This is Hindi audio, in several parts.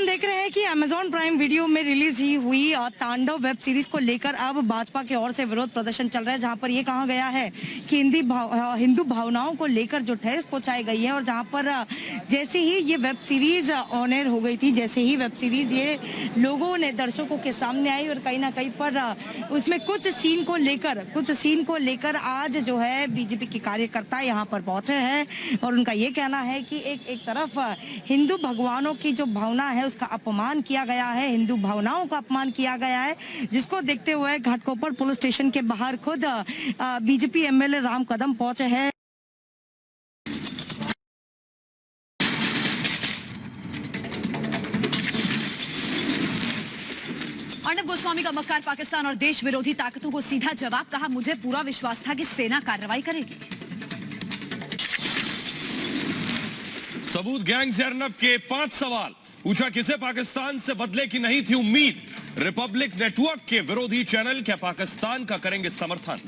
देख रहे हैं कि अमेजॉन प्राइम वीडियो में रिलीज हुई तांडव वेब सीरीज को लेकर अब भाजपा की ओर से विरोध प्रदर्शन चल रहा है, जहां पर ये कहा गया है कि हिंदू भावनाओं को लेकर जो ठेस पहुंचाई गई है। और जहां पर जैसे ही ये वेब सीरीज ऑन एयर हो गई थी, जैसे ही वेब सीरीज ये लोगों ने दर्शकों के सामने आई और कहीं ना कहीं पर उसमें कुछ सीन को लेकर आज जो है बीजेपी के कार्यकर्ता यहाँ पर पहुंचे हैं और उनका ये कहना है कि एक तरफ हिंदू भगवानों की जो भावना है उसका अपमान किया गया है, हिंदू भावनाओं का अपमान किया गया है, जिसको देखते हुए घाटकोपर पुलिस स्टेशन के बाहर खुद बीजेपी एमएलए राम कदम पहुंचे हैं। अर्नब गोस्वामी का मक्कार पाकिस्तान और देश विरोधी ताकतों को सीधा जवाब, कहा मुझे पूरा विश्वास था कि सेना कार्रवाई करेगी। सबूत गैंग से अर्नब के 5 सवाल, पूछा किसे पाकिस्तान से बदले की नहीं थी उम्मीद। रिपब्लिक नेटवर्क के विरोधी चैनल क्या पाकिस्तान का करेंगे समर्थन।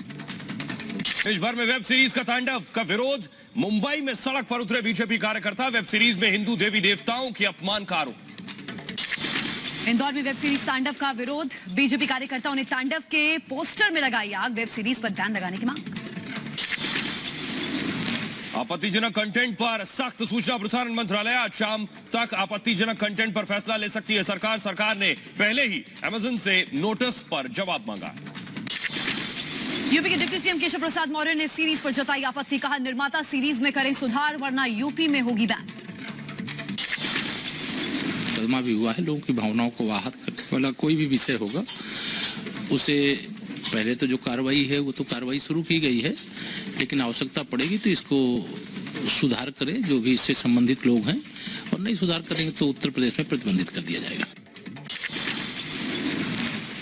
देश भर में वेब सीरीज का तांडव का विरोध, मुंबई में सड़क पर उतरे बीजेपी कार्यकर्ता, वेब सीरीज में हिंदू देवी देवताओं के अपमान का आरोप। इंदौर में वेब सीरीज तांडव का विरोध, बीजेपी कार्यकर्ताओं ने तांडव के पोस्टर में लगाई आग, वेब सीरीज पर बैन लगाने की मांग। आपत्तिजनक कंटेंट पर सख्त, सूचना प्रसारण मंत्रालय आज शाम तक आपत्तिजनक कंटेंट पर फैसला ले सकती है सरकार। सरकार ने पहले ही अमेजन से नोटिस पर जवाब मांगा। यूपी के डिप्टी सीएम केशव प्रसाद मौर्य ने सीरीज पर जताई आपत्ति, कहा निर्माता सीरीज में करें सुधार वरना यूपी में होगी बैन। मुकदमा भी हुआ है, लोगों की भावनाओं को आहत करने वाला कोई भी विषय होगा उसे पहले तो जो कार्रवाई है वो तो कार्रवाई शुरू की गई है, लेकिन आवश्यकता पड़ेगी तो इसको सुधार करें जो भी इससे संबंधित लोग हैं, और नहीं सुधार करेंगे तो उत्तर प्रदेश में प्रतिबंधित कर दिया जाएगा।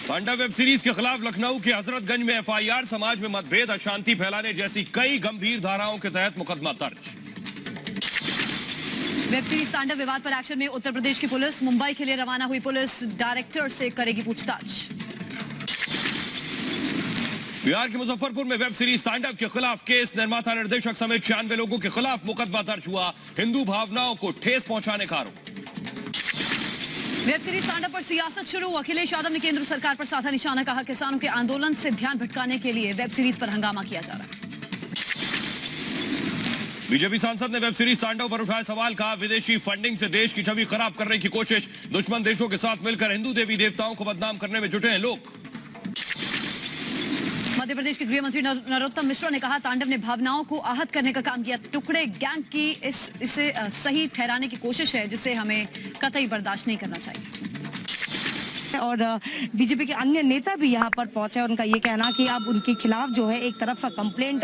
तांडव वेब सीरीज के खिलाफ लखनऊ के हजरतगंज में एफआईआर, समाज में मतभेद, अशांति फैलाने जैसी कई गंभीर धाराओं के तहत मुकदमा दर्ज। वेब सीरीज तांडव विवाद पर एक्शन में उत्तर प्रदेश की पुलिस, मुंबई के लिए रवाना हुई पुलिस डायरेक्टर से करेगी पूछताछ। बिहार के मुजफ्फरपुर में वेब सीरीज तांडव के खिलाफ केस, निर्माता निर्देशक समेत 96 लोगों के खिलाफ मुकदमा दर्ज हुआ, हिंदू भावनाओं को ठेस पहुंचाने का आरोप। वेब सीरीज तांडव पर सियासत शुरू, अखिलेश यादव ने केंद्र सरकार पर साधा निशाना, कहा किसानों के आंदोलन से ध्यान भटकाने के लिए वेब सीरीज पर हंगामा किया जा रहा है। बीजेपी सांसद ने वेब सीरीज तांडव पर उठाए सवाल, कहा विदेशी फंडिंग से देश की छवि खराब करने की कोशिश, दुश्मन देशों के साथ मिलकर हिंदू देवी देवताओं को बदनाम करने में जुटे हैं लोग। मध्य प्रदेश के गृह मंत्री नरोत्तम मिश्रा ने कहा तांडव ने भावनाओं को आहत करने का काम किया, टुकड़े गैंग की इसे सही ठहराने की कोशिश है जिसे हमें कतई बर्दाश्त नहीं करना चाहिए। और बीजेपी के अन्य नेता भी यहाँ पर पहुंचे और उनका ये कहना कि अब उनके खिलाफ जो है एक तरफ कंप्लेंट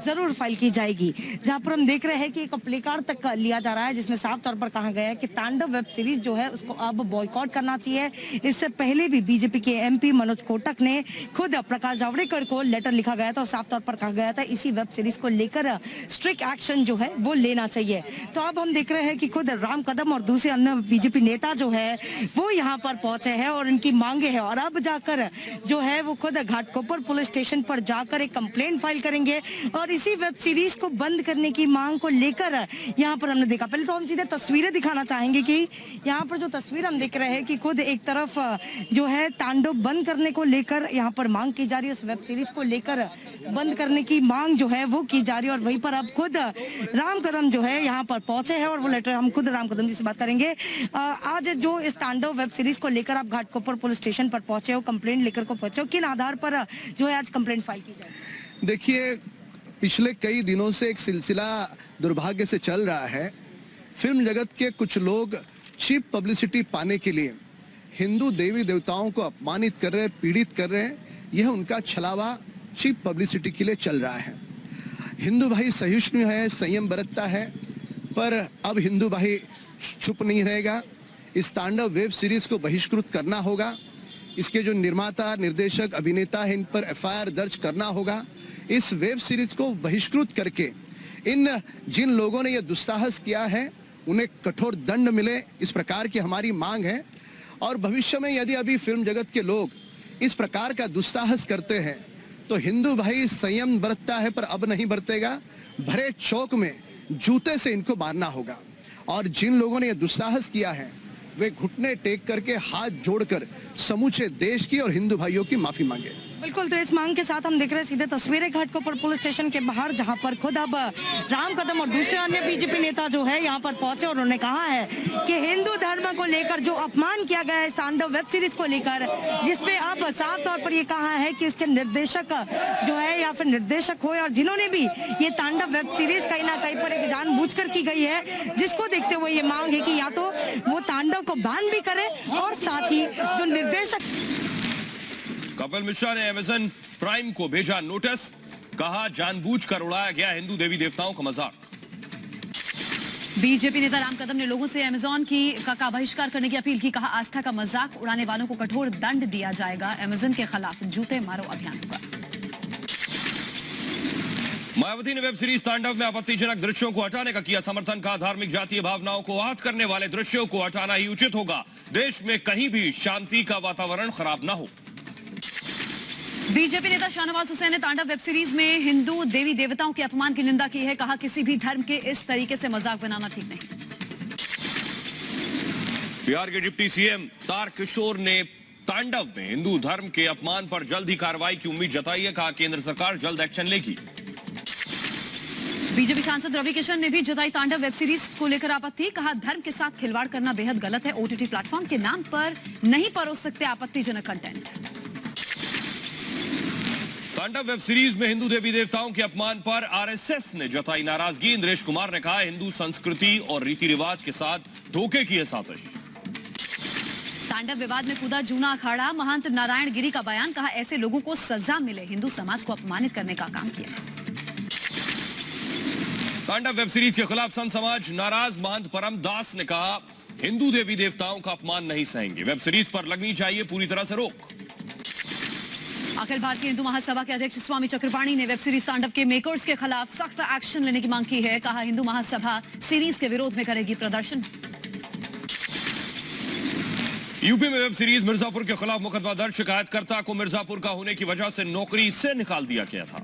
जरूर फाइल की जाएगी, जहां पर हम देख रहे हैं कि एक प्ले कार्ड तक लिया जा रहा है जिसमें साफ तौर पर कहा गया है कि तांडव वेब सीरीज जो है उसको अब बॉयकॉट करना चाहिए। इससे पहले भी बीजेपी के एमपी मनोज कोटक ने खुद प्रकाश जावड़ेकर को लेटर लिखा गया था और साफ तौर पर कहा गया था इसी वेब सीरीज को लेकर स्ट्रिक्ट एक्शन जो है वो लेना चाहिए। तो अब हम देख रहे हैं कि खुद राम कदम और दूसरे अन्य बीजेपी नेता जो है वो यहाँ पर पहुंचे हैं और इनकी मांगे हैं, और अब जाकर जो है वो खुद घाटकोपर पुलिस स्टेशन पर जाकर एक कंप्लेंट फाइल करेंगे और इसी वेब सीरीज को बंद करने की मांग को लेकर यहाँ पर हमने देखा। पहले तो हम सीधे तस्वीरें दिखाना चाहेंगे कि यहाँ पर जो तस्वीर हम देख रहे हैं कि खुद एक तरफ जो है तांडव बंद करने को लेकर यहाँ पर मांग की जा रही है, उस वेब सीरीज को लेकर बंद करने की मांग जो है वो की जा रही है, और वहीं पर अब खुद राम कदम जो है यहाँ पर पहुंचे हैं और वो लेटर हम खुद राम कदम जी से बात करेंगे। आज जो इस तांडव वेब सीरीज को लेकर आप घाटकोपर पुलिस स्टेशन पर पहुंचे हो, कंप्लेंट लेकर को पहुंचे हो, किन आधार पर जो है आज कंप्लेंट फाइल की जाए? देखिए, पिछले कई दिनों से एक सिलसिला दुर्भाग्य से चल रहा है। फिल्म जगत के कुछ लोग चीप पब्लिसिटी पाने के लिए हिंदू देवी देवताओं को अपमानित कर रहे हैं, पीड़ित कर रहे हैं। यह उनका छलावा चीप पब्लिसिटी के लिए चल रहा है। हिंदू भाई सहिष्णु है, संयम बरतता है, पर अब हिंदू भाई चुप नहीं रहेगा। इस तांडव वेब सीरीज को बहिष्कृत करना होगा। इसके जो निर्माता, निर्देशक, अभिनेता हैं इन पर एफआईआर दर्ज करना होगा। इस वेब सीरीज को बहिष्कृत करके इन जिन लोगों ने यह दुस्साहस किया है उन्हें कठोर दंड मिले, इस प्रकार की हमारी मांग है। और भविष्य में यदि अभी फिल्म जगत के लोग इस प्रकार का दुस्साहस करते हैं तो हिंदू भाई संयम बरतता है पर अब नहीं बरतेगा। भरे चौक में जूते से इनको मारना होगा। और जिन लोगों ने यह दुस्साहस किया है वे घुटने टेक करके हाथ जोड़कर समूचे देश की और हिंदू भाइयों की माफी मांगे। बिल्कुल, तो इस मांग के साथ हम देख रहे हैं सीधे तस्वीरें घाटकोपर पुलिस स्टेशन के बाहर, जहां पर खुद अब राम कदम और दूसरे अन्य बीजेपी नेता जो है यहाँ पर पहुंचे और उन्होंने कहा है कि हिंदू धर्म को लेकर जो अपमान किया गया है तांडव वेब सीरीज को लेकर, जिसपे अब साफ तौर पर ये कहा है कि इसके निर्देशक जो है या फिर निर्देशक हो और जिन्होंने भी ये तांडव वेब सीरीज कहीं ना कहीं पर एक जानबूझकर की गई है, जिसको देखते हुए ये मांग है कि या तो वो तांडव को बैन भी करे और साथ ही जो निर्देशक। कपिल मिश्रा ने अमेजन प्राइम को भेजा नोटिस, कहा जानबूझकर उड़ाया गया हिंदू देवी देवताओं का मजाक। बीजेपी नेता राम कदम ने लोगों से अमेजॉन का बहिष्कार करने की अपील की। कहा आस्था का मजाक उड़ाने वालों को कठोर दंड दिया जाएगा। अमेजन के खिलाफ जूते मारो अभियान होगा। मायावती ने वेब सीरीज तांडव में आपत्तिजनक दृश्यों को हटाने का किया समर्थन। का धार्मिक जातीय भावनाओं को आहत करने वाले दृश्यों को हटाना ही उचित होगा। देश में कहीं भी शांति का वातावरण खराब ना हो। बीजेपी नेता शाहनवाज हुसैन ने तांडव वेब सीरीज में हिंदू देवी देवताओं के अपमान की निंदा की है। कहा किसी भी धर्म के इस तरीके से मजाक बनाना ठीक नहीं। बिहार के डिप्टी सीएम तारकिशोर ने तांडव में हिंदू धर्म के अपमान पर जल्द ही कार्रवाई की उम्मीद जताई है। कहा केंद्र सरकार जल्द एक्शन लेगी। बीजेपी सांसद रवि किशन ने भी जताई तांडव वेब सीरीज को लेकर आपत्ति। कहा धर्म के साथ खिलवाड़ करना बेहद गलत है। ओटीटी प्लेटफॉर्म के नाम पर नहीं परोस सकते आपत्तिजनक कंटेंट। तांडव वेब सीरीज में हिंदू देवी देवताओं के अपमान पर आरएसएस ने जताई नाराजगी। इंद्रेश कुमार ने कहा हिंदू संस्कृति और रीति रिवाज के साथ धोखे की है साजिश। तांडव विवाद में कूदा जूना अखाड़ा। महंत नारायण गिरी का बयान। कहा ऐसे लोगों को सजा मिले। हिंदू समाज को अपमानित करने का काम किया। तांडव वेब सीरीज के खिलाफ संत समाज नाराज। महंत परम दास ने कहा हिंदू देवी देवताओं का अपमान नहीं सहेंगे। वेब सीरीज पर लगनी चाहिए पूरी तरह से रोक। अखिल भारतीय हिंदू महासभा के अध्यक्ष स्वामी चक्रपाणी ने वेब सीरीज तांडव के मेकर्स के खिलाफ सख्त एक्शन लेने की मांग की है। कहा हिंदू महासभा सीरीज के विरोध में करेगी प्रदर्शन। यूपी में वेब सीरीज मिर्जापुर के खिलाफ मुकदमा दर्ज। शिकायतकर्ता को मिर्जापुर का होने की वजह से नौकरी से निकाल दिया गया था।